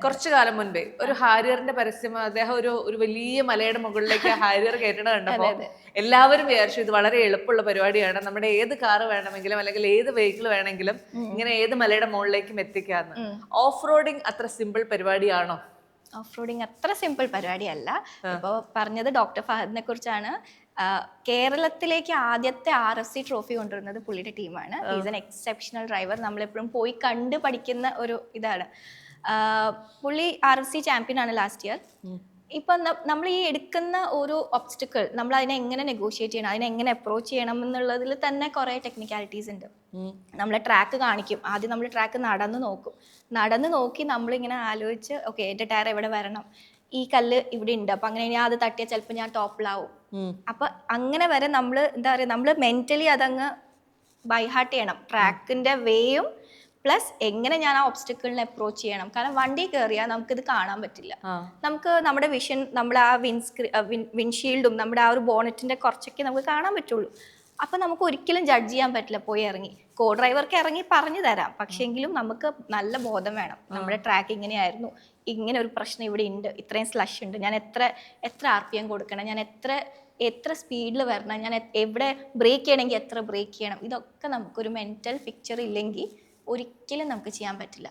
കുറച്ചു കാലം മുൻപേ ഒരു ഹാരിയറിന്റെ പരസ്യം അദ്ദേഹം ഒരു വലിയ മലയുടെ മുകളിലേക്ക് ഹാരിയർ കയറ്റണ കണ്ടപ്പോ എല്ലാവരും വിചാരിച്ചു ഇത് വളരെ എളുപ്പമുള്ള പരിപാടിയാണ്, നമ്മുടെ ഏത് കാറ് വേണമെങ്കിലും അല്ലെങ്കിൽ ഏത് വെഹിക്കിൾ വേണമെങ്കിലും ഇങ്ങനെ ഏത് മലയുടെ മുകളിലേക്കും എത്തിക്കാന്ന്. ഓഫ് റോഡിങ് അത്ര സിമ്പിൾ പരിപാടിയാണോ? ഓഫ് റോഡിങ് അത്ര സിമ്പിൾ പരിപാടിയല്ല. ഇപ്പോൾ പറഞ്ഞത് ഡോക്ടർ ഫഹദിനെ കുറിച്ചാണ്. കേരളത്തിലേക്ക് ആദ്യത്തെ RFC ട്രോഫി കൊണ്ടുവരുന്നത് പുള്ളിയുടെ ടീമാണ്. Is N exceptional driver. നമ്മളെപ്പോഴും പോയി കണ്ട് പഠിക്കുന്ന ഒരു ഇതാണ്. പുള്ളി RFC ചാമ്പ്യൻ ആണ് ലാസ്റ്റ് ഇയർ. ഇപ്പം നമ്മൾ ഈ എടുക്കുന്ന ഒരു ഒബ്സ്റ്റക്കിൾ നമ്മൾ അതിനെ എങ്ങനെ നെഗോഷിയേറ്റ് ചെയ്യണം, അതിനെ എങ്ങനെ അപ്രോച്ച് ചെയ്യണം എന്നുള്ളതിൽ തന്നെ കുറേ ടെക്നിക്കാലിറ്റീസ് ഉണ്ട്. നമ്മളെ ട്രാക്ക് കാണിക്കും. ആദ്യം നമ്മൾ ട്രാക്ക് നടന്ന് നോക്കും. നടന്ന് നോക്കി നമ്മളിങ്ങനെ ആലോചിച്ച് ഓക്കെ എൻ്റെ ടയർ എവിടെ വരണം, ഈ കല്ല് ഇവിടെ ഉണ്ട്, അപ്പം അങ്ങനെ ഞാൻ അത് തട്ടിയാൽ ചിലപ്പോൾ ഞാൻ ടോപ്പിലാവും. അപ്പം അങ്ങനെ വരെ നമ്മൾ എന്താ പറയുക, നമ്മൾ മെൻ്റലി അതങ്ങ് ബൈഹാർട്ട് ചെയ്യണം. ട്രാക്കിൻ്റെ വേയും പ്ലസ് എങ്ങനെ ഞാൻ ആ ഒബ്സ്റ്റക്കിളിനെ അപ്രോച്ച് ചെയ്യണം. കാരണം വണ്ടി കയറിയാൽ നമുക്കിത് കാണാൻ പറ്റില്ല. നമുക്ക് നമ്മുടെ വിഷൻ, നമ്മുടെ ആ വിൻഷീൽഡും നമ്മുടെ ആ ഒരു ബോണറ്റിൻ്റെ കുറച്ചൊക്കെ നമുക്ക് കാണാൻ പറ്റുള്ളൂ. അപ്പം നമുക്ക് ഒരിക്കലും ജഡ്ജ് ചെയ്യാൻ പറ്റില്ല. പോയി ഇറങ്ങി കോ ഡ്രൈവർക്ക് ഇറങ്ങി പറഞ്ഞു തരാം, പക്ഷേങ്കിലും നമുക്ക് നല്ല ബോധം വേണം. നമ്മുടെ ട്രാക്ക് ഇങ്ങനെയായിരുന്നു, ഇങ്ങനെ ഒരു പ്രശ്നം ഇവിടെ ഉണ്ട്, ഇത്രയും സ്ലഷ് ഉണ്ട്, ഞാൻ എത്ര RPM കൊടുക്കണം, ഞാൻ എത്ര സ്പീഡിൽ വരണം, ഞാൻ എവിടെ ബ്രേക്ക് ചെയ്യണമെങ്കിൽ എത്ര ബ്രേക്ക് ചെയ്യണം. ഇതൊക്കെ നമുക്കൊരു മെൻ്റൽ പിക്ചർ ഇല്ലെങ്കിൽ ഒരിക്കലും നമുക്ക് ചെയ്യാൻ പറ്റില്ല.